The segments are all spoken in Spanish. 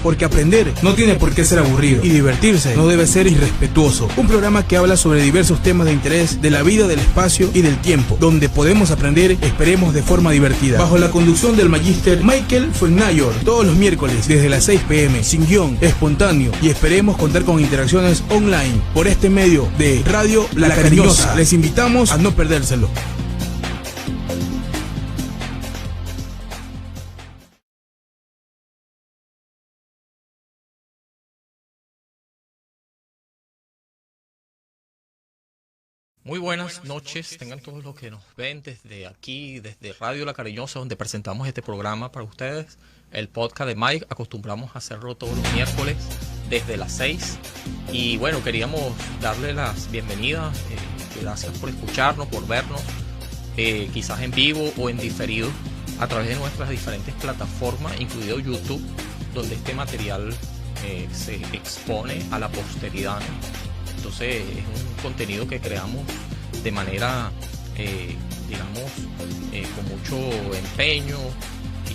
porque aprender no tiene por qué ser aburrido y divertirse no debe ser irrespetuoso. Un programa que habla sobre diversos temas de interés de la vida, del espacio y del tiempo, donde podemos aprender, esperemos, de forma divertida. Bajo la conducción del magíster Michael Fuenmayor, todos los miércoles desde las 6 p.m, sin guión, espontáneo, y esperemos contar con interacciones online por este medio de Radio La Cariñosa. Les invitamos a no perdérselo. Muy buenas noches, tengan todos los que nos ven desde aquí, desde Radio La Cariñosa, donde presentamos este programa para ustedes, el podcast de Mike. Acostumbramos a hacerlo todos los miércoles desde las 6. Y bueno, queríamos darle las bienvenidas, gracias por escucharnos, por vernos, quizás en vivo o en diferido, a través de nuestras diferentes plataformas, incluido YouTube, donde este material se expone a la posteridad, ¿no? Entonces es un contenido que creamos de manera, con mucho empeño,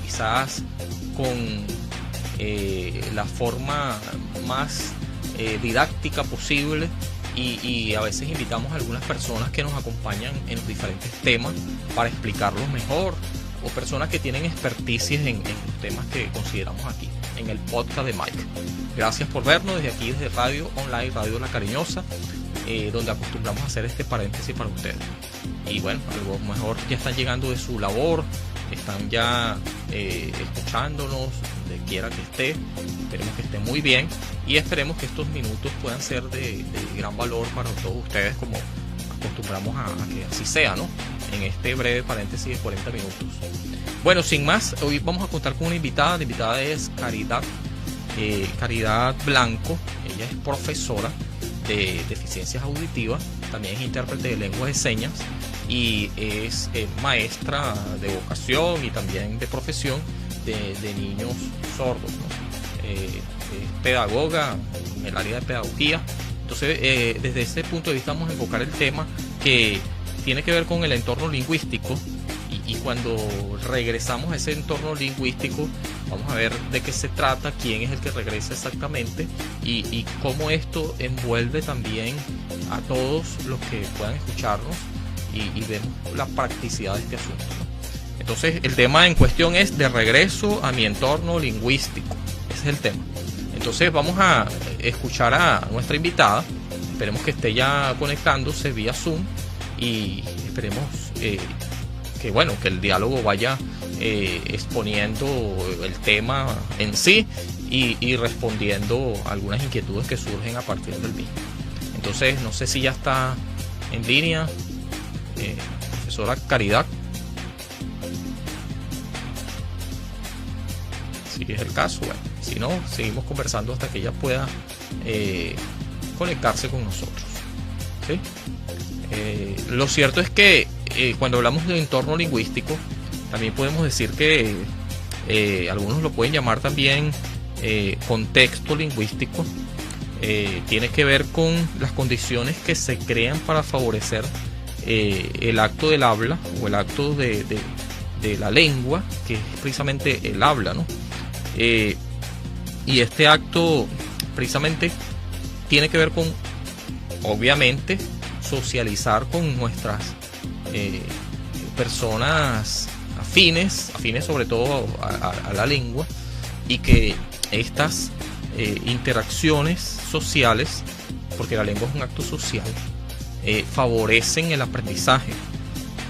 quizás con la forma más didáctica posible, y a veces invitamos a algunas personas que nos acompañan en los diferentes temas para explicarlos mejor, o personas que tienen expertise en los temas que consideramos aquí en el podcast de Mike. Gracias por vernos desde aquí, desde Radio Online, Radio La Cariñosa, donde acostumbramos a hacer este paréntesis para ustedes. Y bueno, a lo mejor ya están llegando de su labor, están ya escuchándonos, donde quiera que esté. Esperemos que esté muy bien y esperemos que estos minutos puedan ser de gran valor para todos ustedes, como acostumbramos a que así sea, ¿no? En este breve paréntesis de 40 minutos. Bueno, sin más, hoy vamos a contar con una invitada. La invitada es Caridad Blanco. Ella es profesora de deficiencias auditivas, también es intérprete de lengua de señas y es maestra de vocación y también de profesión de niños sordos, ¿no? Es pedagoga en el área de pedagogía. Entonces, desde ese punto de vista vamos a enfocar el tema que tiene que ver con el entorno lingüístico, y cuando regresamos a ese entorno lingüístico vamos a ver de qué se trata, quién es el que regresa exactamente y cómo esto envuelve también a todos los que puedan escucharnos, y vemos la practicidad de este asunto, ¿no? Entonces el tema en cuestión es de regreso a mi entorno lingüístico. Ese es el tema. Entonces vamos a escuchar a nuestra invitada. Esperemos que esté ya conectándose vía Zoom y esperemos que el diálogo vaya exponiendo el tema en sí y respondiendo a algunas inquietudes que surgen a partir del mismo. Entonces, no sé si ya está en línea, profesora Caridad. Si es el caso, bueno, si no, seguimos conversando hasta que ella pueda conectarse con nosotros, ¿sí? Lo cierto es que cuando hablamos de entorno lingüístico, también podemos decir que algunos lo pueden llamar también contexto lingüístico. Tiene que ver con las condiciones que se crean para favorecer el acto del habla o el acto de la lengua, que es precisamente el habla, ¿no? Y este acto precisamente tiene que ver con, obviamente, socializar con nuestras personas afines sobre todo a la lengua, y que estas interacciones sociales, porque la lengua es un acto social, favorecen el aprendizaje.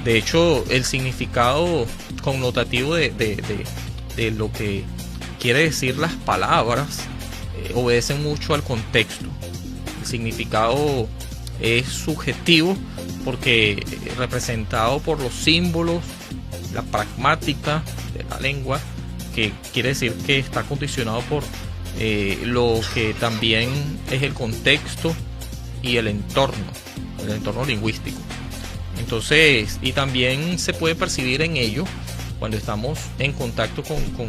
De hecho, el significado connotativo de lo que quiere decir las palabras obedecen mucho al contexto. El significado es subjetivo porque representado por los símbolos, la pragmática de la lengua, que quiere decir que está condicionado por lo que también es el contexto y el entorno lingüístico. Entonces, y también se puede percibir en ello cuando estamos en contacto con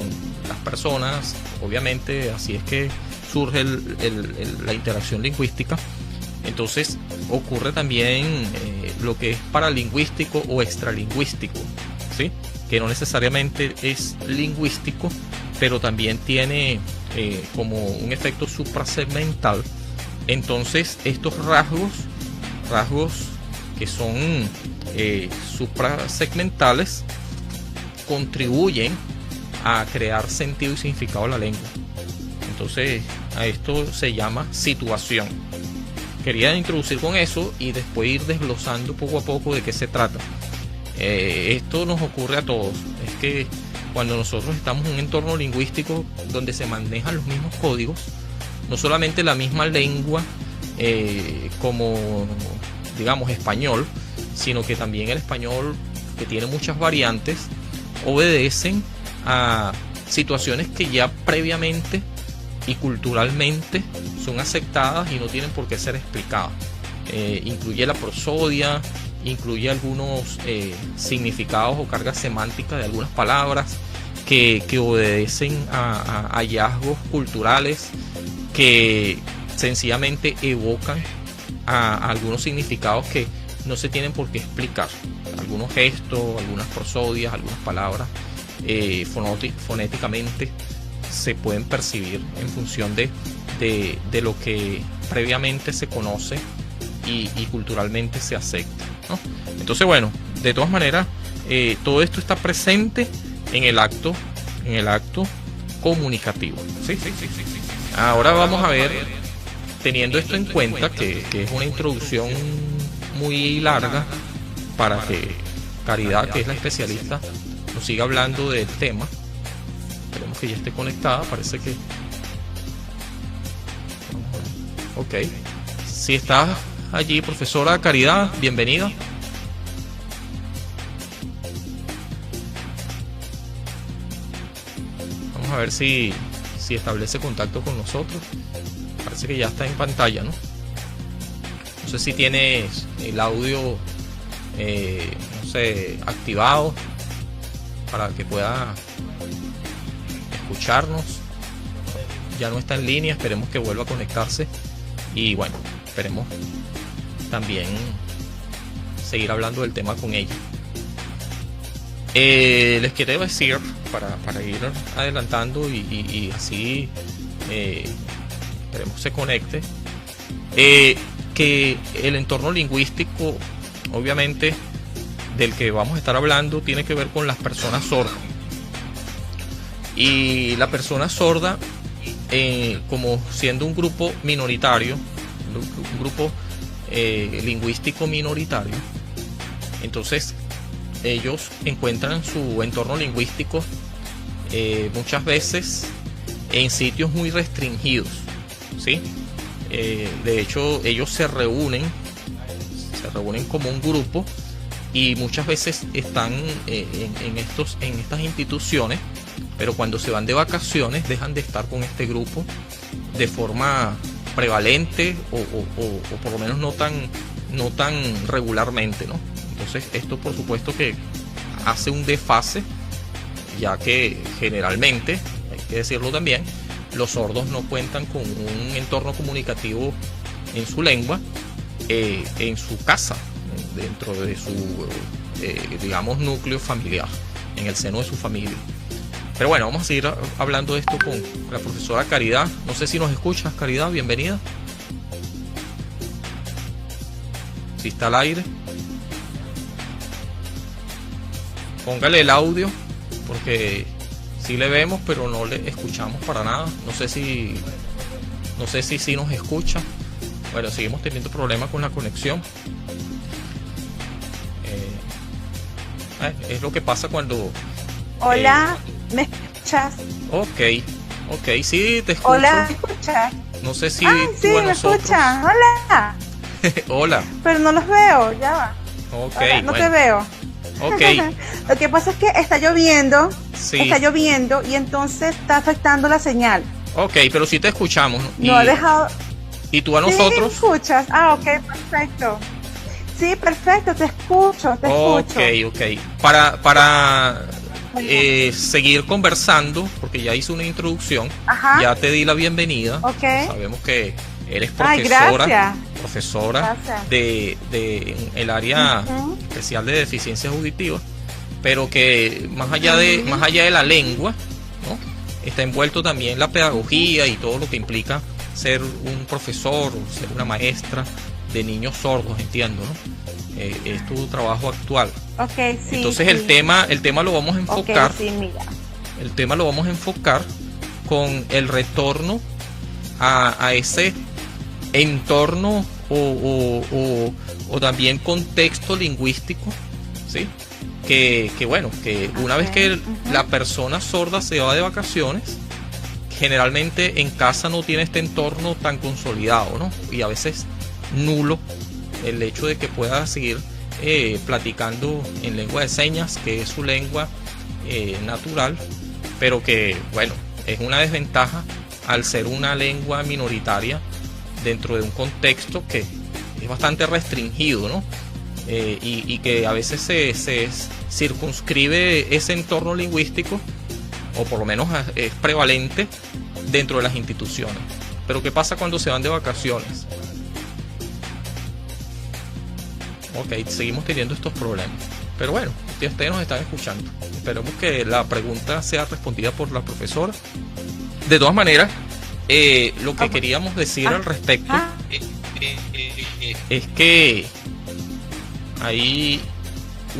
las personas. Obviamente, así es que surge la interacción lingüística. Entonces ocurre también lo que es paralingüístico o extralingüístico, ¿sí? Que no necesariamente es lingüístico, pero también tiene como un efecto suprasegmental. Entonces estos rasgos que son suprasegmentales contribuyen a crear sentido y significado de la lengua. Entonces a esto se llama situación. Quería introducir con eso y después ir desglosando poco a poco de qué se trata. Esto nos ocurre a todos. Es que cuando nosotros estamos en un entorno lingüístico donde se manejan los mismos códigos, no solamente la misma lengua como, digamos, español, sino que también el español, que tiene muchas variantes, obedecen a situaciones que ya previamente y culturalmente son aceptadas y no tienen por qué ser explicadas. Incluye la prosodia, incluye algunos significados o cargas semánticas de algunas palabras que obedecen a hallazgos culturales que sencillamente evocan a algunos significados que no se tienen por qué explicar. Algunos gestos, algunas prosodias, algunas palabras fonéticamente se pueden percibir en función de lo que previamente se conoce y culturalmente se acepta, ¿no? Entonces, bueno, de todas maneras, todo esto está presente en el acto comunicativo. Sí. Ahora vamos a ver, teniendo esto en cuenta, que es una introducción muy larga, para que Caridad, que es la especialista, nos siga hablando del tema. Esperemos que ya esté conectada, parece que... Ok. Si estás allí, profesora Caridad, bienvenida. Vamos a ver si establece contacto con nosotros. Parece que ya está en pantalla, ¿no? No sé si tienes el audio, no sé, activado para que pueda escucharnos. Ya no está en línea, esperemos que vuelva a conectarse. Y bueno, esperemos también seguir hablando del tema con ella. Les quiero decir, para ir adelantando y así esperemos se conecte, que el entorno lingüístico, obviamente, del que vamos a estar hablando, tiene que ver con las personas sordas. Y la persona sorda, como siendo un grupo minoritario, un grupo lingüístico minoritario, entonces ellos encuentran su entorno lingüístico muchas veces en sitios muy restringidos, ¿sí? De hecho, ellos se reúnen como un grupo y muchas veces están en estas instituciones, pero cuando se van de vacaciones dejan de estar con este grupo de forma prevalente o por lo menos no tan regularmente, ¿no? Entonces esto por supuesto que hace un desfase, ya que generalmente, hay que decirlo también, los sordos no cuentan con un entorno comunicativo en su lengua, en su casa, dentro de su digamos núcleo familiar, en el seno de su familia. Pero bueno, vamos a seguir hablando de esto con la profesora Caridad. No sé si nos escuchas, Caridad, bienvenida. Si está al aire, póngale el audio, porque sí le vemos, pero no le escuchamos para nada. No sé si nos escucha. Bueno, seguimos teniendo problemas con la conexión. Es lo que pasa cuando... Hola, ¿me escuchas? Ok, sí, te escucho. Hola, ¿me escuchas? No sé si sí, tú a me nosotros. escuchan. Hola. Hola. Pero no los veo, ya va. Ok, Hola, no bueno. te veo. Ok. Lo que pasa es que está lloviendo. Sí. Está lloviendo y entonces está afectando la señal. Ok, pero sí te escuchamos. No he dejado... ¿Y tú a ¿Sí, nosotros? me escuchas? Ah, ok, perfecto. Sí, perfecto, te escucho, Ok. Para seguir conversando, porque ya hice una introducción, Ajá. ya te di la bienvenida. Ok. Sabemos que eres Ay, profesora, gracias. de el área especial de deficiencias auditivas, pero que más allá de la lengua, ¿no? está envuelto también la pedagogía y todo lo que implica ser un profesor o ser una maestra de niños sordos, entiendo, ¿no? Es tu trabajo actual. Okay, sí. Entonces sí. el tema lo vamos a enfocar. Okay, sí, mira. El tema lo vamos a enfocar con el retorno a ese entorno o también contexto lingüístico, ¿sí? Que bueno, que una vez que la persona sorda se va de vacaciones, generalmente en casa no tiene este entorno tan consolidado, ¿no? Y a veces nulo el hecho de que pueda seguir platicando en lengua de señas, que es su lengua natural, pero que, bueno, es una desventaja al ser una lengua minoritaria dentro de un contexto que es bastante restringido, ¿no? Y que a veces se circunscribe ese entorno lingüístico, o por lo menos es prevalente dentro de las instituciones. Pero ¿qué pasa cuando se van de vacaciones? Ok, seguimos teniendo estos problemas. Pero bueno, ustedes nos están escuchando. Esperemos que la pregunta sea respondida por la profesora. De todas maneras, lo que queríamos decir al respecto es que hay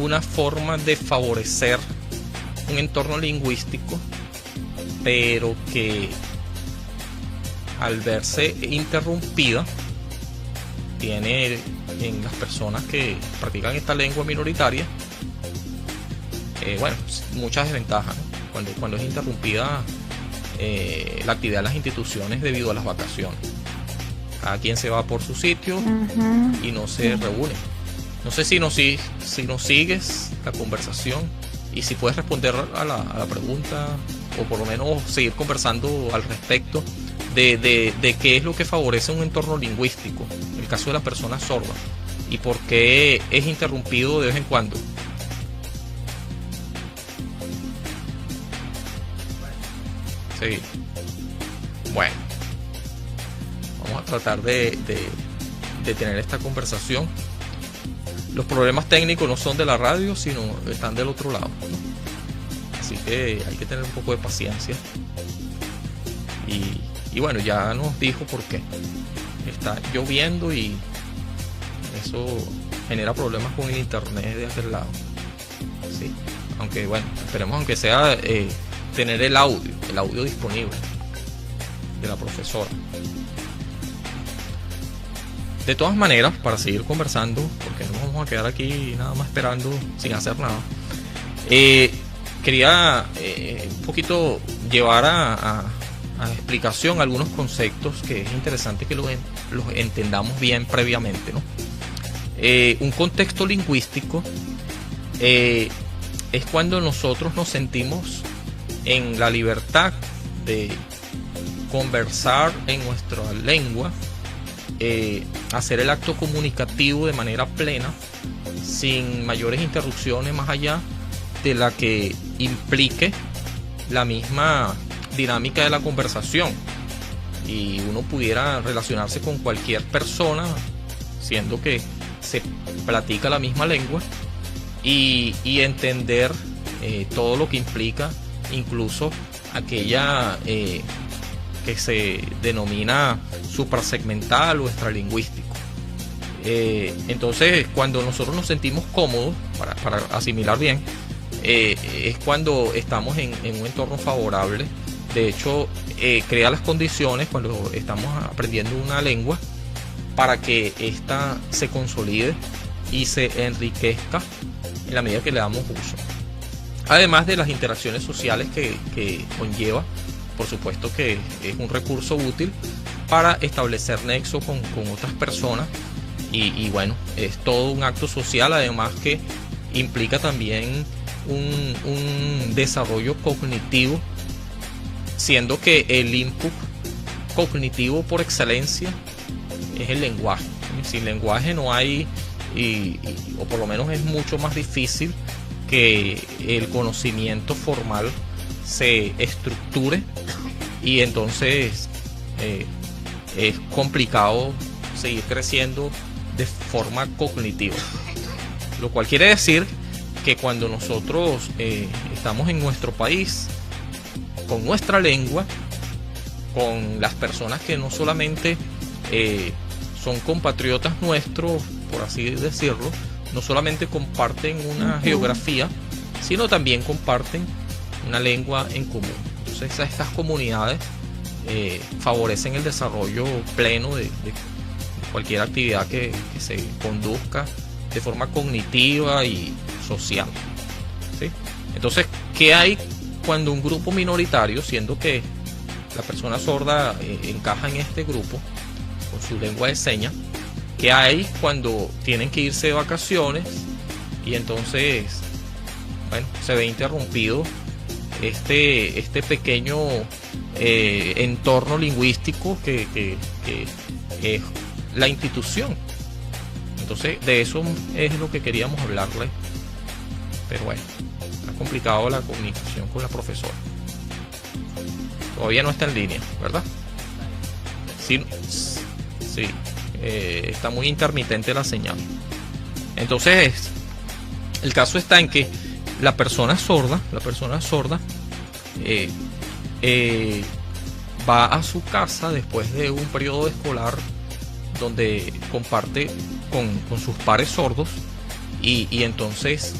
una forma de favorecer un entorno lingüístico, pero que al verse interrumpida tiene en las personas que practican esta lengua minoritaria bueno, muchas desventajas, ¿no? Cuando es interrumpida la actividad de las instituciones debido a las vacaciones. Cada quien se va por su sitio y no se reúne. No sé si nos sigues la conversación y si puedes responder a la pregunta, o por lo menos seguir conversando al respecto de qué es lo que favorece un entorno lingüístico, en el caso de la persona sorda, y por qué es interrumpido de vez en cuando. Sí. Bueno, vamos a tratar de tener esta conversación. Los problemas técnicos no son de la radio, sino están del otro lado, ¿no? Así que hay que tener un poco de paciencia. Y bueno, ya nos dijo por qué. Está lloviendo y eso genera problemas con el internet de aquel lado. Sí. Aunque bueno, esperemos aunque sea tener el audio disponible de la profesora. De todas maneras, para seguir conversando, porque no vamos a quedar aquí nada más esperando sin hacer nada, quería un poquito llevar a explicación algunos conceptos que es interesante que los entendamos bien previamente, ¿no? Un contexto lingüístico es cuando nosotros nos sentimos en la libertad de conversar en nuestra lengua, hacer el acto comunicativo de manera plena, sin mayores interrupciones más allá de la que implique la misma dinámica de la conversación, y uno pudiera relacionarse con cualquier persona, siendo que se platica la misma lengua, y entender todo lo que implica, incluso aquella que se denomina suprasegmental o extralingüístico. Entonces, cuando nosotros nos sentimos cómodos, para asimilar bien, es cuando estamos en un entorno favorable. De hecho, crea las condiciones cuando estamos aprendiendo una lengua para que ésta se consolide y se enriquezca en la medida que le damos uso. Además de las interacciones sociales que conlleva, por supuesto que es un recurso útil para establecer nexo con otras personas, y bueno, es todo un acto social, además que implica también un desarrollo cognitivo, siendo que el input cognitivo por excelencia es el lenguaje. Sin lenguaje no hay, o por lo menos es mucho más difícil que el conocimiento formal se estructure, y entonces es complicado seguir creciendo de forma cognitiva, lo cual quiere decir que cuando nosotros estamos en nuestro país con nuestra lengua, con las personas que no solamente son compatriotas nuestros, por así decirlo, no solamente comparten una geografía, sino también comparten una lengua en común. Entonces estas comunidades favorecen el desarrollo pleno de cualquier actividad que se conduzca de forma cognitiva y social, ¿sí? Entonces, ¿qué hay cuando un grupo minoritario, siendo que la persona sorda encaja en este grupo con su lengua de señas, qué hay cuando tienen que irse de vacaciones y entonces, bueno, se ve interrumpido este pequeño entorno lingüístico que es la institución? Entonces, de eso es lo que queríamos hablarle, pero bueno, está complicado la comunicación con la profesora. Todavía no está en línea, ¿verdad? Sí, está muy intermitente la señal. Entonces, el caso está en que la persona sorda va a su casa después de un periodo escolar donde comparte con sus pares sordos y entonces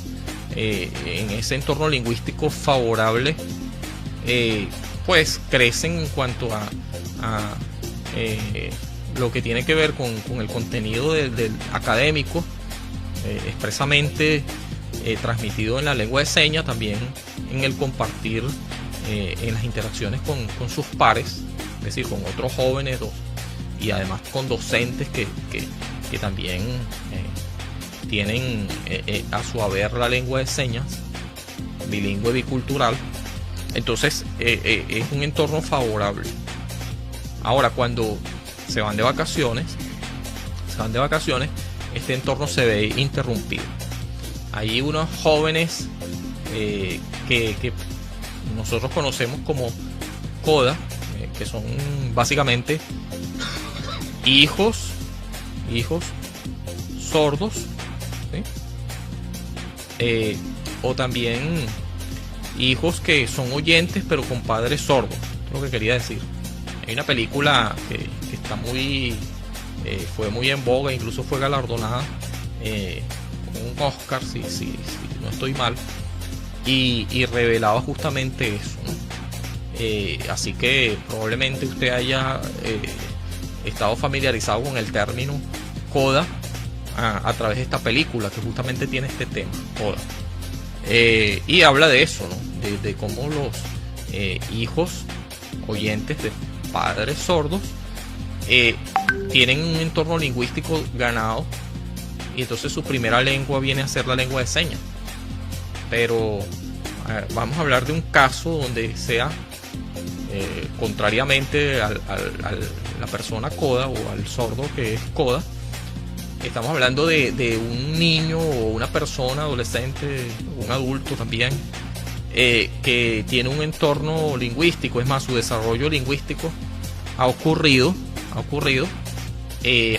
en ese entorno lingüístico favorable pues crecen en cuanto a lo que tiene que ver con el contenido del académico, expresamente transmitido en la lengua de señas, también en el compartir en las interacciones con sus pares, es decir, con otros jóvenes y además con docentes que también tienen a su haber la lengua de señas, bilingüe, bicultural. Entonces es un entorno favorable. Ahora, cuando se van de vacaciones, este entorno se ve interrumpido. Hay unos jóvenes que nosotros conocemos como coda, que son básicamente hijos sordos, ¿sí? O también hijos que son oyentes pero con padres sordos. Es lo que quería decir. Hay una película que está fue muy en boga, incluso fue galardonada con un Oscar, si no estoy mal, y revelaba justamente eso, ¿no? Así que probablemente usted haya estado familiarizado con el término coda a través de esta película que justamente tiene este tema, coda, y habla de eso, ¿no? De cómo los hijos oyentes de padres sordos tienen un entorno lingüístico ganado y entonces su primera lengua viene a ser la lengua de señas. Pero vamos a hablar de un caso donde sea contrariamente a la persona coda o al sordo que es coda. Estamos hablando de un niño o una persona adolescente, un adulto también, que tiene un entorno lingüístico. Es más, su desarrollo lingüístico ha ocurrido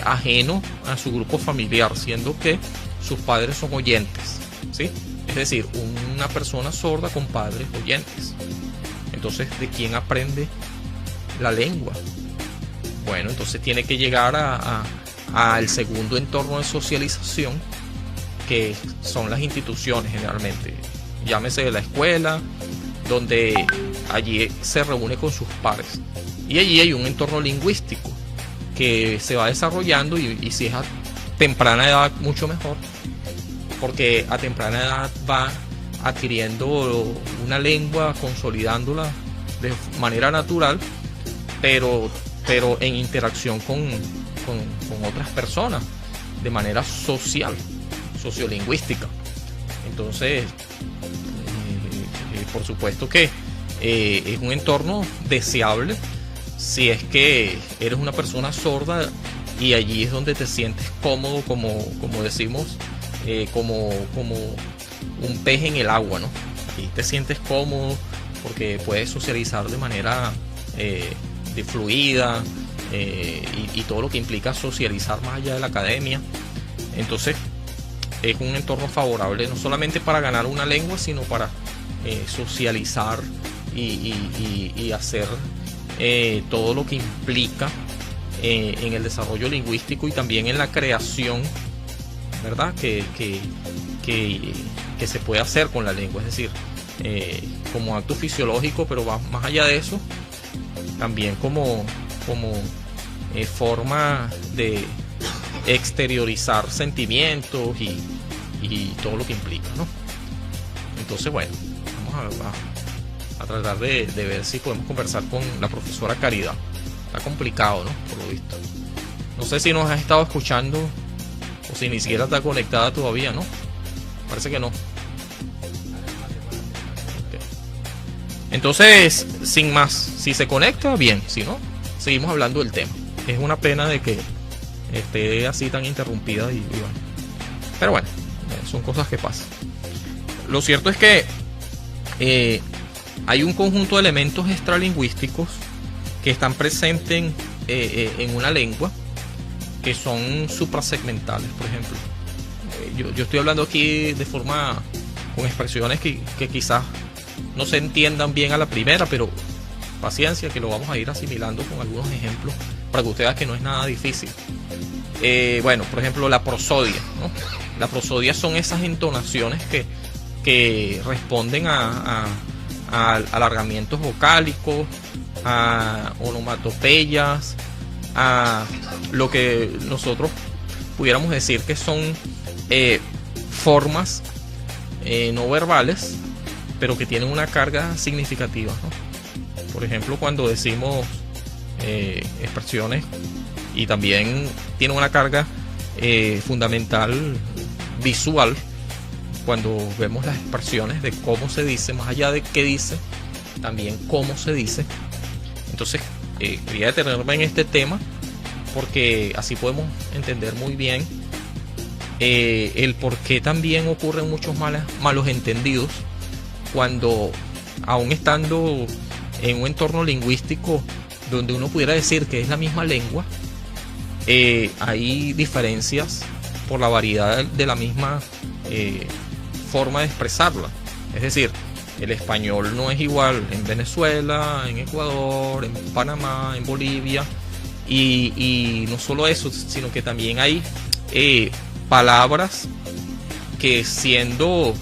ajeno a su grupo familiar, siendo que sus padres son oyentes, ¿sí? Es decir, una persona sorda con padres oyentes. Entonces, ¿de quién aprende la lengua? Bueno, entonces tiene que llegar al segundo entorno de socialización, que son las instituciones generalmente. Llámese de la escuela, donde allí se reúne con sus pares. Y allí hay un entorno lingüístico que se va desarrollando y si es a temprana edad, mucho mejor, porque a temprana edad va adquiriendo una lengua, consolidándola de manera natural, pero en interacción con otras personas, de manera social, sociolingüística. Entonces, por supuesto que es un entorno deseable si es que eres una persona sorda y allí es donde te sientes cómodo, como decimos, como un pez en el agua, ¿no? Ahí te sientes cómodo porque puedes socializar de manera de fluida y todo lo que implica socializar más allá de la academia. Entonces es un entorno favorable no solamente para ganar una lengua, sino para socializar y hacer todo lo que implica en el desarrollo lingüístico y también en la creación, ¿verdad? Que se puede hacer con la lengua, es decir, como acto fisiológico, pero va más allá de eso, también como forma de exteriorizar sentimientos y todo lo que implica, ¿no? Entonces, bueno, vamos a tratar de ver si podemos conversar con la profesora Caridad. Está complicado, ¿no? Por lo visto. No sé si nos has estado escuchando o si ni siquiera está conectada todavía, ¿no? Parece que no. Okay. Entonces, sin más, si se conecta, bien. Si no, seguimos hablando del tema. Es una pena de que esté así tan interrumpida y bueno. Pero bueno, son cosas que pasan. Lo cierto es que hay un conjunto de elementos extralingüísticos que están presentes en una lengua que son suprasegmentales, por ejemplo. Yo estoy hablando aquí de forma con expresiones que quizás no se entiendan bien a la primera, pero paciencia, que lo vamos a ir asimilando con algunos ejemplos para que usted vea que no es nada difícil. Bueno, por ejemplo, la prosodia, ¿no? La prosodia son esas entonaciones que responden a alargamientos vocálicos, a onomatopeyas, a lo que nosotros pudiéramos decir que son formas no verbales, pero que tienen una carga significativa, ¿no? Por ejemplo, cuando decimos expresiones, y también tiene una carga fundamental visual, cuando vemos las expresiones de cómo se dice, más allá de qué dice, también cómo se dice. Entonces quería detenerme en este tema porque así podemos entender muy bien el por qué también ocurren muchos malos entendidos cuando, aún estando en un entorno lingüístico donde uno pudiera decir que es la misma lengua, hay diferencias por la variedad de la misma forma de expresarla. Es decir, el español no es igual en Venezuela, en Ecuador, en Panamá, en Bolivia, y no solo eso, sino que también hay palabras que, siendo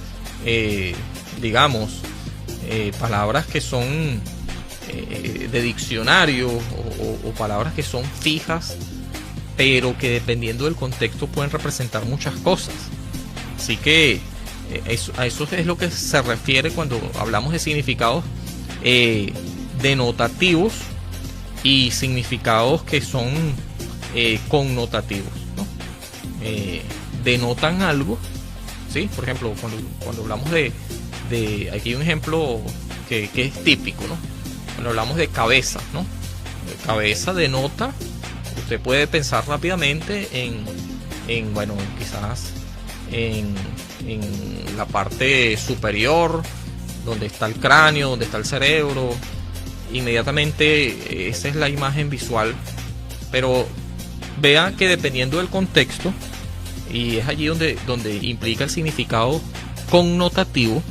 digamos palabras que son de diccionario o palabras que son fijas, pero que dependiendo del contexto pueden representar muchas cosas. Así que a eso es lo que se refiere cuando hablamos de significados denotativos y significados que son connotativos, ¿no? Denotan algo, ¿sí? Por ejemplo, cuando hablamos de aquí hay un ejemplo que es típico, ¿no? Cuando hablamos de cabeza, ¿no? Cabeza denota, usted puede pensar rápidamente en bueno, quizás en la parte superior, donde está el cráneo, donde está el cerebro. Inmediatamente esa es la imagen visual, pero vea que dependiendo del contexto, y es allí donde implica el significado connotativo,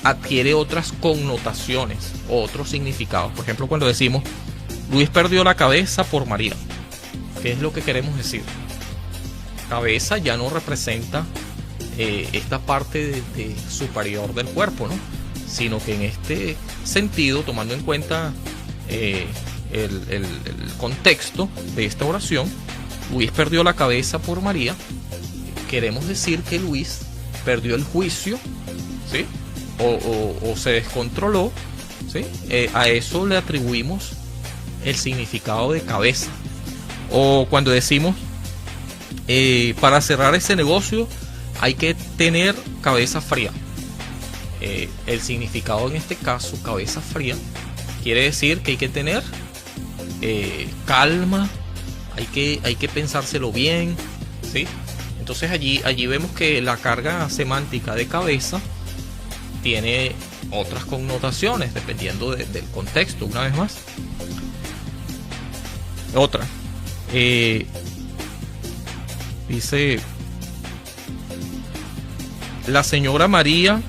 adquiere otras connotaciones o otros significados. Por ejemplo, cuando decimos Luis perdió la cabeza por María, ¿qué es lo que queremos decir? Cabeza ya no representa esta parte de superior del cuerpo, ¿no? Sino que en este sentido, tomando en cuenta el contexto de esta oración, Luis perdió la cabeza por María, queremos decir que Luis perdió el juicio, ¿sí? O se descontroló, ¿sí? A eso le atribuimos el significado de cabeza. O cuando decimos para cerrar ese negocio hay que tener cabeza fría. El significado en este caso, cabeza fría, quiere decir que hay que tener calma, hay que pensárselo bien, ¿sí? Entonces allí vemos que la carga semántica de cabeza tiene otras connotaciones dependiendo del contexto. Una vez más, otra dice: la señora María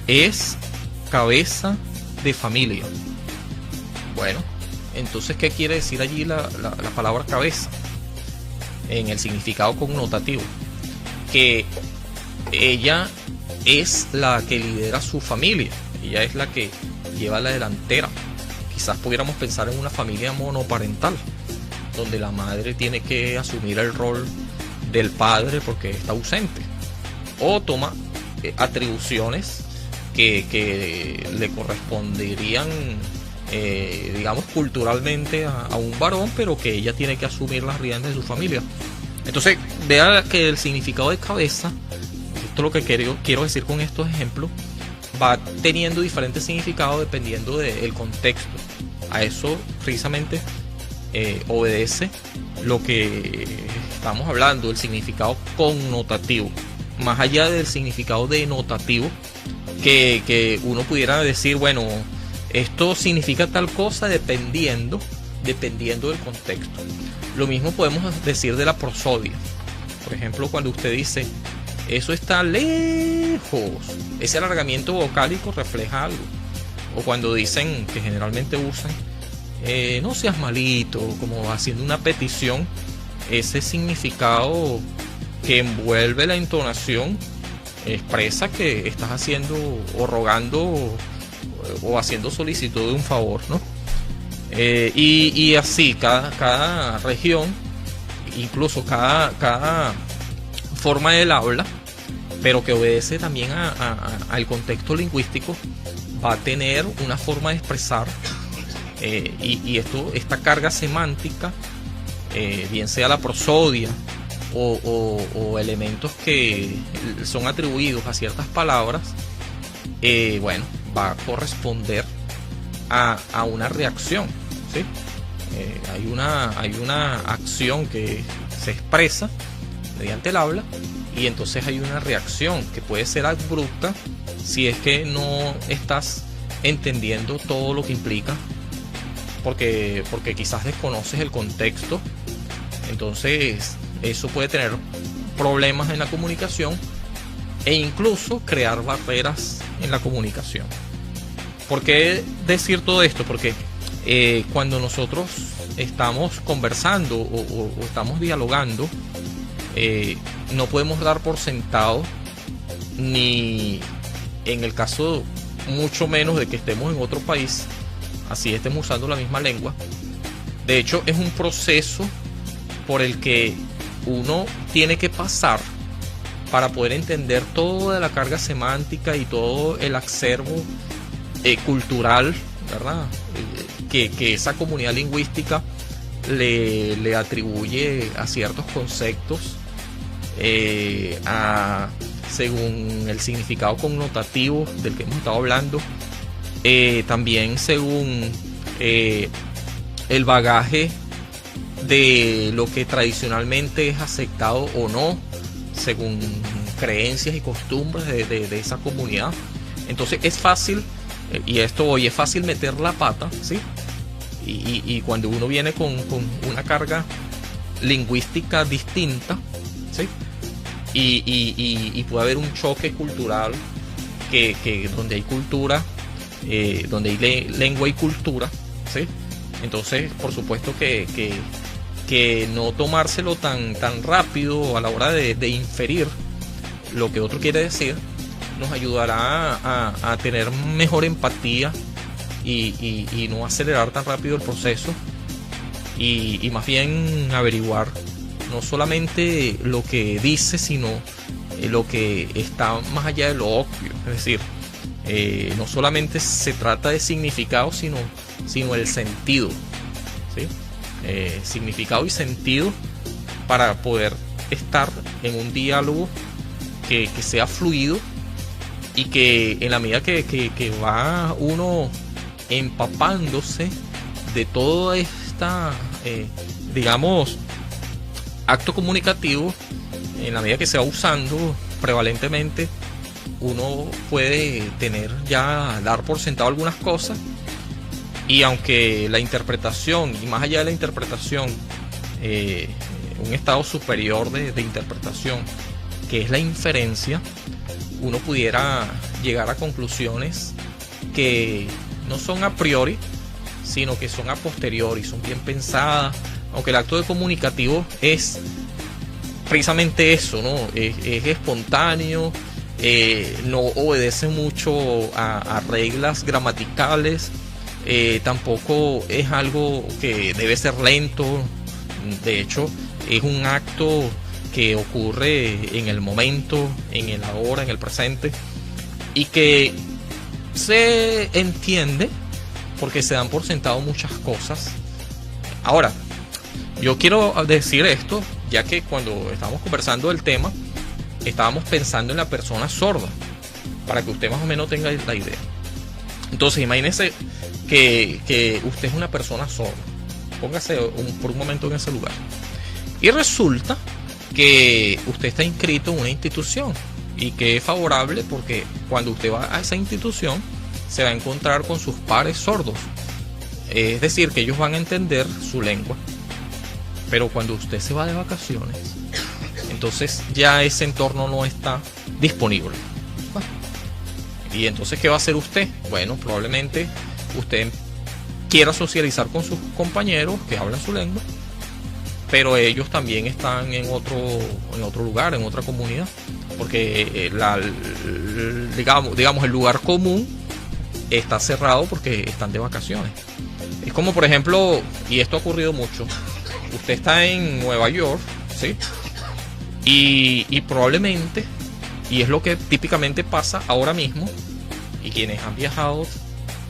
es cabeza de familia. Bueno, entonces, ¿qué quiere decir allí la palabra cabeza? En el significado connotativo, que ella es la que lidera su familia, ella es la que lleva la delantera. Quizás pudiéramos pensar en una familia monoparental, donde la madre tiene que asumir el rol del padre porque está ausente, o toma atribuciones que le corresponderían, digamos, culturalmente a un varón, pero que ella tiene que asumir las riendas de su familia. Entonces, vea que el significado de cabeza, esto es lo que quiero decir con estos ejemplos, va teniendo diferentes significados dependiendo del contexto. A eso precisamente obedece lo que estamos hablando, el significado connotativo, más allá del significado denotativo, que uno pudiera decir, bueno, esto significa tal cosa dependiendo del contexto. Lo mismo podemos decir de la prosodia. Por ejemplo, cuando usted dice, eso está lejos, ese alargamiento vocálico refleja algo. O cuando dicen, que generalmente usan, no seas malito, como haciendo una petición, ese significado que envuelve la entonación expresa que estás haciendo o rogando o haciendo solicitud de un favor, ¿no? Y así cada región, incluso cada forma del habla, pero que obedece también al contexto lingüístico, va a tener una forma de expresar, y esta carga semántica, bien sea la prosodia o elementos que son atribuidos a ciertas palabras, bueno, va a corresponder a una reacción, ¿sí? Hay una acción que se expresa mediante el habla, y entonces hay una reacción que puede ser abrupta si es que no estás entendiendo todo lo que implica, porque quizás desconoces el contexto. Entonces eso puede tener problemas en la comunicación e incluso crear barreras en la comunicación. ¿Por qué decir todo esto? Porque cuando nosotros estamos conversando o estamos dialogando, no podemos dar por sentado, ni en el caso mucho menos de que estemos en otro país, así estemos usando la misma lengua. De hecho, es un proceso por el que uno tiene que pasar para poder entender toda la carga semántica y todo el acervo cultural, ¿verdad? Que esa comunidad lingüística le atribuye a ciertos conceptos, según el significado connotativo del que hemos estado hablando, también según el bagaje de lo que tradicionalmente es aceptado o no, según creencias y costumbres de esa comunidad. Entonces es fácil, y esto hoy es fácil meter la pata, ¿sí? Y cuando uno viene con una carga lingüística distinta, ¿sí? Y puede haber un choque cultural, que donde hay cultura, donde hay lengua y cultura, ¿sí? Entonces, por supuesto que no tomárselo tan rápido a la hora de inferir lo que otro quiere decir, nos ayudará a tener mejor empatía y no acelerar tan rápido el proceso, y más bien averiguar no solamente lo que dice, sino lo que está más allá de lo obvio. Es decir, no solamente se trata de significado, sino el sentido, ¿sí? Significado y sentido para poder estar en un diálogo que sea fluido, y que en la medida que va uno empapándose de toda esta, digamos, acto comunicativo, en la medida que se va usando prevalentemente, uno puede dar por sentado algunas cosas, y aunque la interpretación, y más allá de la interpretación, un estado superior de interpretación, que es la inferencia, uno pudiera llegar a conclusiones que no son a priori, sino que son a posteriori, son bien pensadas, aunque el acto de comunicativo es precisamente eso, ¿no? Es espontáneo, no obedece mucho a reglas gramaticales, tampoco es algo que debe ser lento. De hecho, es un acto que ocurre en el momento, en el ahora, en el presente, y que se entiende porque se dan por sentado muchas cosas. Ahora, yo quiero decir esto, ya que cuando estábamos conversando del tema, estábamos pensando en la persona sorda, para que usted más o menos tenga la idea. Entonces, imagínese que usted es una persona sorda. Póngase por un momento en ese lugar. Y resulta que usted está inscrito en una institución y que es favorable porque cuando usted va a esa institución se va a encontrar con sus pares sordos. Es decir, que ellos van a entender su lengua. Pero cuando usted se va de vacaciones, entonces ya ese entorno no está disponible. Y entonces, ¿qué va a hacer usted? Bueno, probablemente usted quiera socializar con sus compañeros que hablan su lengua, pero ellos también están en otro lugar, en otra comunidad, porque digamos el lugar común está cerrado porque están de vacaciones. Es como, por ejemplo, y esto ha ocurrido mucho, usted está en Nueva York, ¿sí? Y probablemente, y es lo que típicamente pasa ahora mismo, y quienes han viajado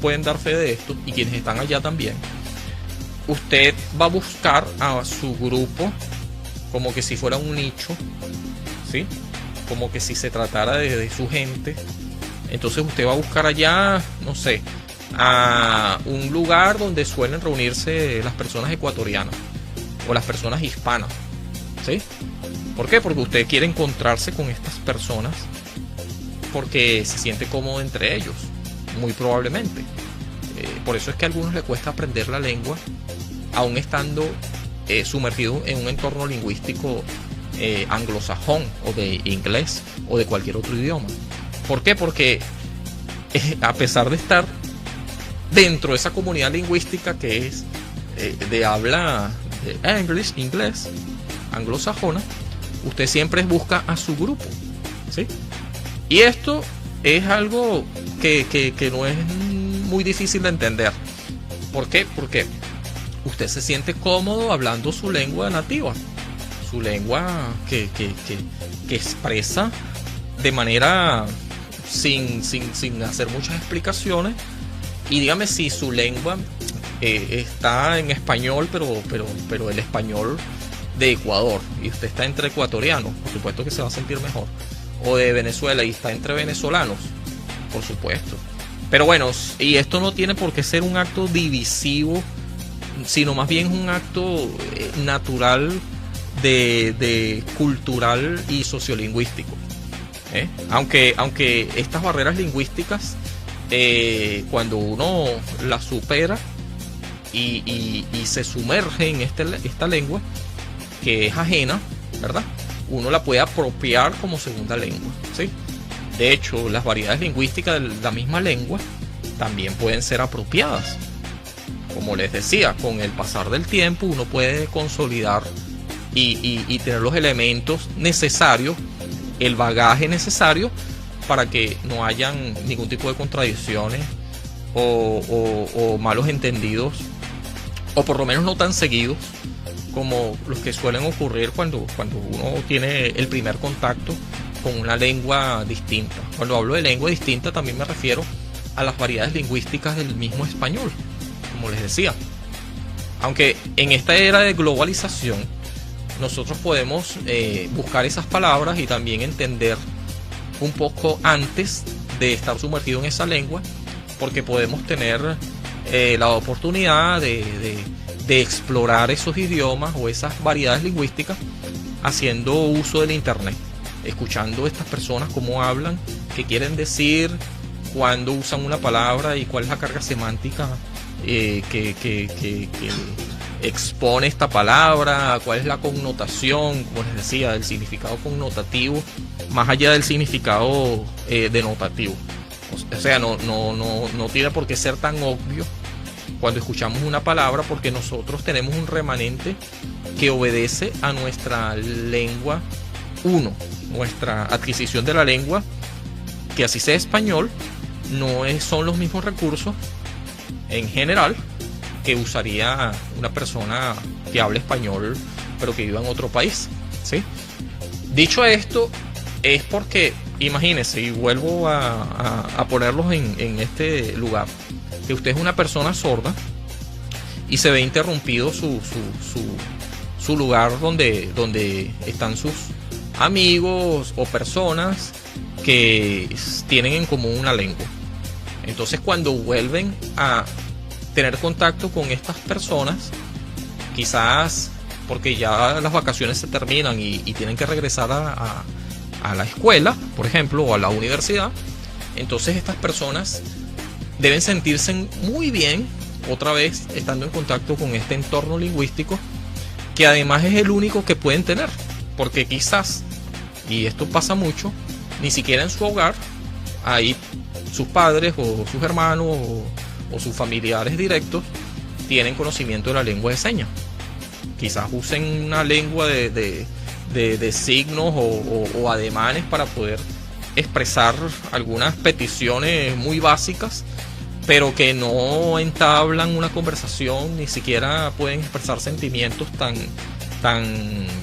pueden dar fe de esto, y quienes están allá también, usted va a buscar a su grupo como que si fuera un nicho, ¿sí? Como que si se tratara de su gente. Entonces usted va a buscar allá, no sé, a un lugar donde suelen reunirse las personas ecuatorianas o las personas hispanas, ¿sí? ¿Por qué? Porque usted quiere encontrarse con estas personas porque se siente cómodo entre ellos, muy probablemente. Por eso es que a algunos les cuesta aprender la lengua, aún estando sumergido en un entorno lingüístico anglosajón o de inglés o de cualquier otro idioma. ¿Por qué? Porque a pesar de estar dentro de esa comunidad lingüística que es de habla de inglés, anglosajona, usted siempre busca a su grupo, ¿sí? Y esto es algo que no es muy difícil de entender. ¿Por qué? Porque usted se siente cómodo hablando su lengua nativa, su lengua que expresa de manera sin hacer muchas explicaciones. Y dígame si su lengua está en español, pero el español de Ecuador, y usted está entre ecuatorianos, por supuesto que se va a sentir mejor, o de Venezuela y está entre venezolanos, por supuesto. Pero bueno, y esto no tiene por qué ser un acto divisivo, sino más bien un acto natural de cultural y sociolingüístico. Aunque estas barreras lingüísticas, cuando uno las supera y se sumerge en esta lengua que es ajena, ¿verdad? Uno la puede apropiar como segunda lengua, ¿sí? De hecho, las variedades lingüísticas de la misma lengua también pueden ser apropiadas. Como les decía, con el pasar del tiempo uno puede consolidar y tener los elementos necesarios, el bagaje necesario para que no hayan ningún tipo de contradicciones o malos entendidos, o por lo menos no tan seguidos como los que suelen ocurrir cuando uno tiene el primer contacto con una lengua distinta. Cuando hablo de lengua distinta también me refiero a las variedades lingüísticas del mismo español, como les decía. Aunque en esta era de globalización nosotros podemos buscar esas palabras y también entender un poco antes de estar sumergido en esa lengua, porque podemos tener la oportunidad de explorar esos idiomas o esas variedades lingüísticas haciendo uso del internet, escuchando a estas personas cómo hablan, qué quieren decir, cuándo usan una palabra y cuál es la carga semántica que expone esta palabra, cuál es la connotación, como les decía, el significado connotativo, más allá del significado denotativo. O sea, no tiene por qué ser tan obvio cuando escuchamos una palabra, porque nosotros tenemos un remanente que obedece a nuestra lengua nuestra adquisición de la lengua, que así sea español, son los mismos recursos en general que usaría una persona que hable español pero que viva en otro país, ¿sí? Dicho esto, es porque, imagínense, y vuelvo a ponerlos en este lugar, que usted es una persona sorda y se ve interrumpido su lugar donde están sus amigos o personas que tienen en común una lengua. Entonces, cuando vuelven a tener contacto con estas personas, quizás porque ya las vacaciones se terminan y tienen que regresar a la escuela, por ejemplo, o a la universidad, entonces estas personas deben sentirse muy bien otra vez estando en contacto con este entorno lingüístico, que además es el único que pueden tener, porque quizás, y esto pasa mucho, ni siquiera en su hogar hay sus padres o sus hermanos o sus familiares directos tienen conocimiento de la lengua de señas. Quizás usen una lengua de signos o ademanes para poder expresar algunas peticiones muy básicas, pero que no entablan una conversación, ni siquiera pueden expresar sentimientos tan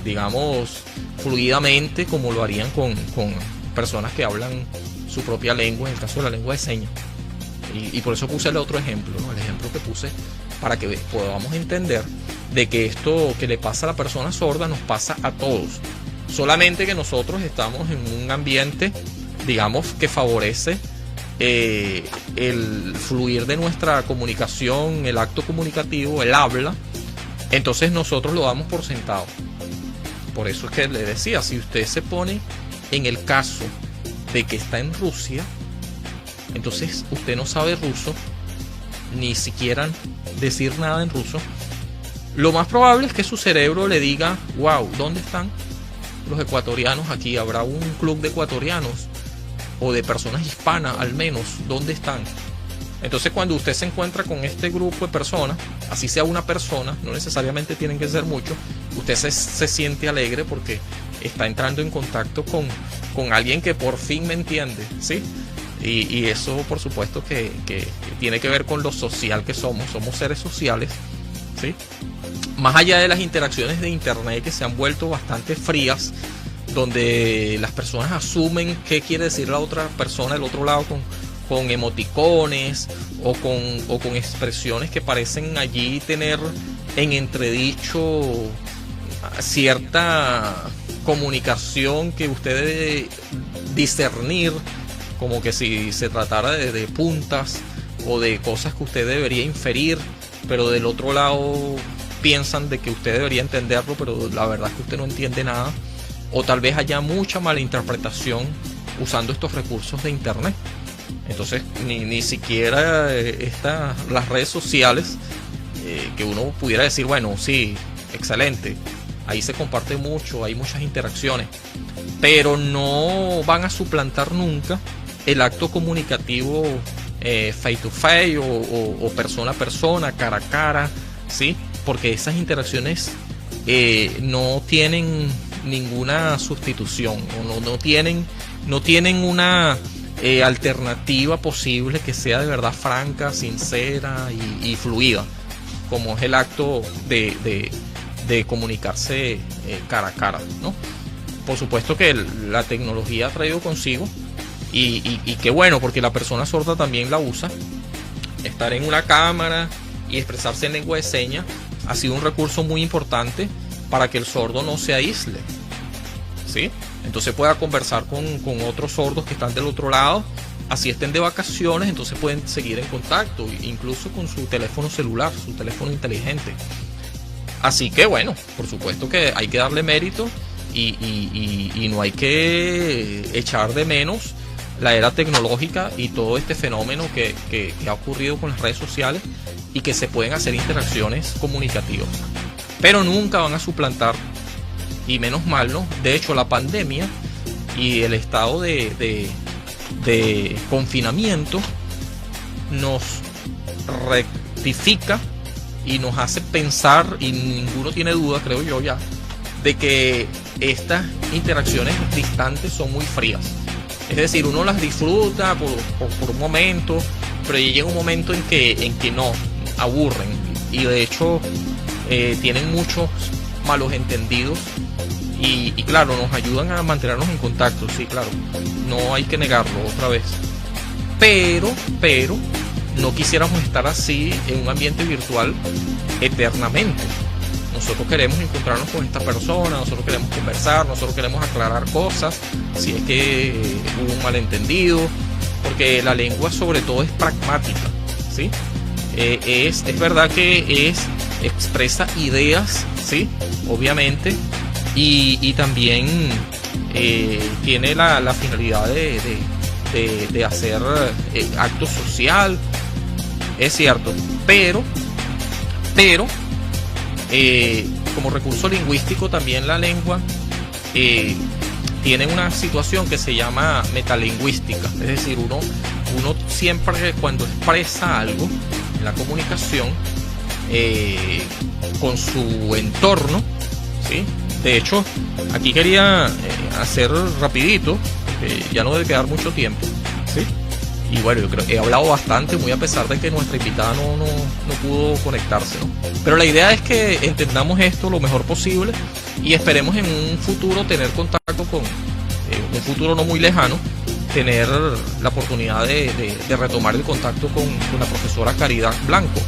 digamos, fluidamente como lo harían con personas que hablan su propia lengua, en el caso de la lengua de señas. Y por eso puse el otro ejemplo, ¿no? El ejemplo que puse para que podamos entender de que esto que le pasa a la persona sorda nos pasa a todos. Solamente que nosotros estamos en un ambiente, digamos, que favorece el fluir de nuestra comunicación, el acto comunicativo, el habla. Entonces nosotros lo damos por sentado. Por eso es que le decía, si usted se pone en el caso de que está en Rusia, entonces usted no sabe ruso, ni siquiera decir nada en ruso, lo más probable es que su cerebro le diga, wow, ¿dónde están los ecuatorianos aquí? ¿Habrá un club de ecuatorianos o de personas hispanas al menos? ¿Dónde están? Entonces, cuando usted se encuentra con este grupo de personas, así sea una persona, no necesariamente tienen que ser muchos, usted se siente alegre porque está entrando en contacto con alguien que por fin me entiende, ¿sí? Y eso, por supuesto, que tiene que ver con lo social que somos seres sociales, ¿sí? Más allá de las interacciones de internet que se han vuelto bastante frías, donde las personas asumen qué quiere decir la otra persona del otro lado con emoticones o con expresiones que parecen allí tener en entredicho cierta comunicación que usted debe discernir, como que si se tratara de puntas o de cosas que usted debería inferir, pero del otro lado piensan de que usted debería entenderlo, pero la verdad es que usted no entiende nada, o tal vez haya mucha malinterpretación usando estos recursos de internet. Entonces ni siquiera las redes sociales, que uno pudiera decir, bueno, sí, excelente, ahí se comparte mucho, hay muchas interacciones, pero no van a suplantar nunca el acto comunicativo face to face o persona a persona, cara a cara, ¿sí? Porque esas interacciones no tienen ninguna sustitución, no tienen una alternativa posible que sea de verdad franca, sincera y fluida, como es el acto de comunicarse cara a cara, ¿no? Por supuesto que la tecnología ha traído consigo, y qué bueno, porque la persona sorda también la usa. Estar en una cámara y expresarse en lengua de señas ha sido un recurso muy importante para que el sordo no se aísle, ¿sí? Entonces pueda conversar con otros sordos que están del otro lado, así estén de vacaciones, entonces pueden seguir en contacto, incluso con su teléfono celular, su teléfono inteligente. Así que bueno, por supuesto que hay que darle mérito y no hay que echar de menos la era tecnológica y todo este fenómeno que ha ocurrido con las redes sociales, y que se pueden hacer interacciones comunicativas, pero nunca van a suplantar, y menos mal, ¿no? De hecho, la pandemia y el estado de de confinamiento nos rectifica y nos hace pensar, y ninguno tiene duda, creo yo ya, de que estas interacciones distantes son muy frías. Es decir, uno las disfruta por un momento, pero llega un momento en que no, aburren, y de hecho tienen muchos malos entendidos, y claro, nos ayudan a mantenernos en contacto, sí, claro, no hay que negarlo otra vez, pero no quisiéramos estar así en un ambiente virtual eternamente. Nosotros queremos encontrarnos con esta persona, nosotros queremos conversar, nosotros queremos aclarar cosas si es que hubo un malentendido, porque la lengua sobre todo es pragmática, ¿sí? Es verdad que expresa ideas, ¿sí? Obviamente, y también tiene la finalidad de hacer acto social, es cierto, pero como recurso lingüístico también la lengua tiene una situación que se llama metalingüística, es decir, uno siempre cuando expresa algo en la comunicación con su entorno, ¿sí? De hecho, aquí quería hacer rapidito, ya no debe quedar mucho tiempo, ¿sí? Y bueno, yo creo que he hablado bastante, muy a pesar de que nuestra invitada no pudo conectarse, ¿no? Pero la idea es que entendamos esto lo mejor posible y esperemos en un futuro tener contacto con, un futuro no muy lejano, tener la oportunidad de retomar el contacto con la profesora Caridad Blanco,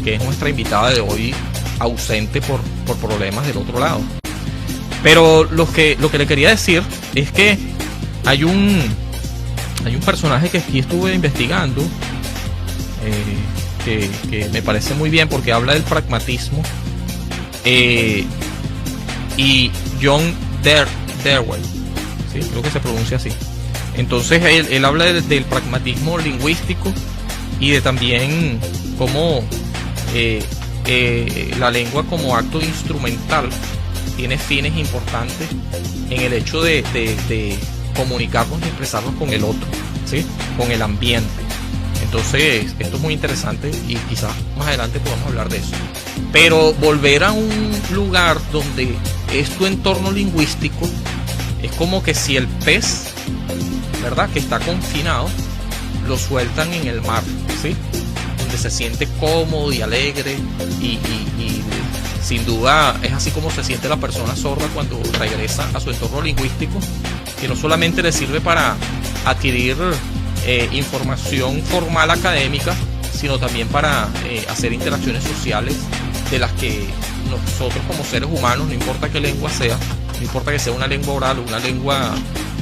que es nuestra invitada de hoy, ausente por problemas del otro lado. Pero lo que le quería decir es que hay un personaje que aquí estuve investigando, que me parece muy bien porque habla del pragmatismo, y John Dewey, ¿sí? Creo que se pronuncia así. Entonces él habla del pragmatismo lingüístico y de también cómo la lengua como acto instrumental tiene fines importantes en el hecho de comunicarnos y expresarnos con el otro, ¿sí? Con el ambiente. Entonces esto es muy interesante y quizás más adelante podamos hablar de eso. Pero volver a un lugar donde es tu entorno lingüístico es como que si el pez, ¿verdad?, que está confinado, lo sueltan en el mar, ¿sí? Donde se siente cómodo y alegre y sin duda es así como se siente la persona sorda cuando regresa a su entorno lingüístico, que no solamente le sirve para adquirir información formal académica, sino también para hacer interacciones sociales de las que nosotros como seres humanos, no importa qué lengua sea, no importa que sea una lengua oral o una lengua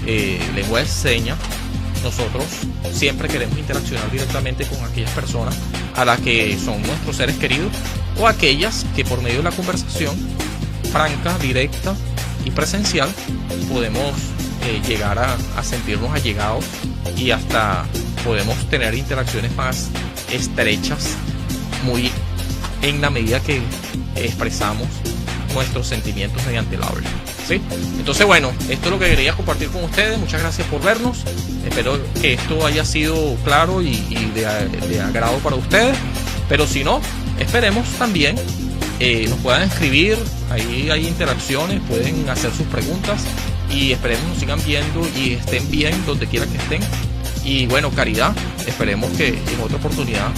de señas, nosotros siempre queremos interaccionar directamente con aquellas personas a las que son nuestros seres queridos, o aquellas que por medio de la conversación franca, directa y presencial podemos llegar a sentirnos allegados y hasta podemos tener interacciones más estrechas, muy en la medida que expresamos nuestros sentimientos mediante el habla, ¿sí? Entonces, bueno, esto es lo que quería compartir con ustedes. Muchas gracias por vernos. Espero que esto haya sido claro y de agrado para ustedes. Pero si no, esperemos también nos puedan escribir. Ahí hay interacciones, pueden hacer sus preguntas y esperemos nos sigan viendo y estén bien donde quiera que estén. Y bueno, Caridad, esperemos que en otra oportunidad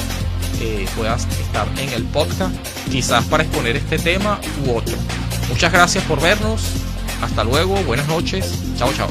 puedas estar en el podcast, quizás para exponer este tema u otro. Muchas gracias por vernos. Hasta luego, buenas noches. Chao, chao.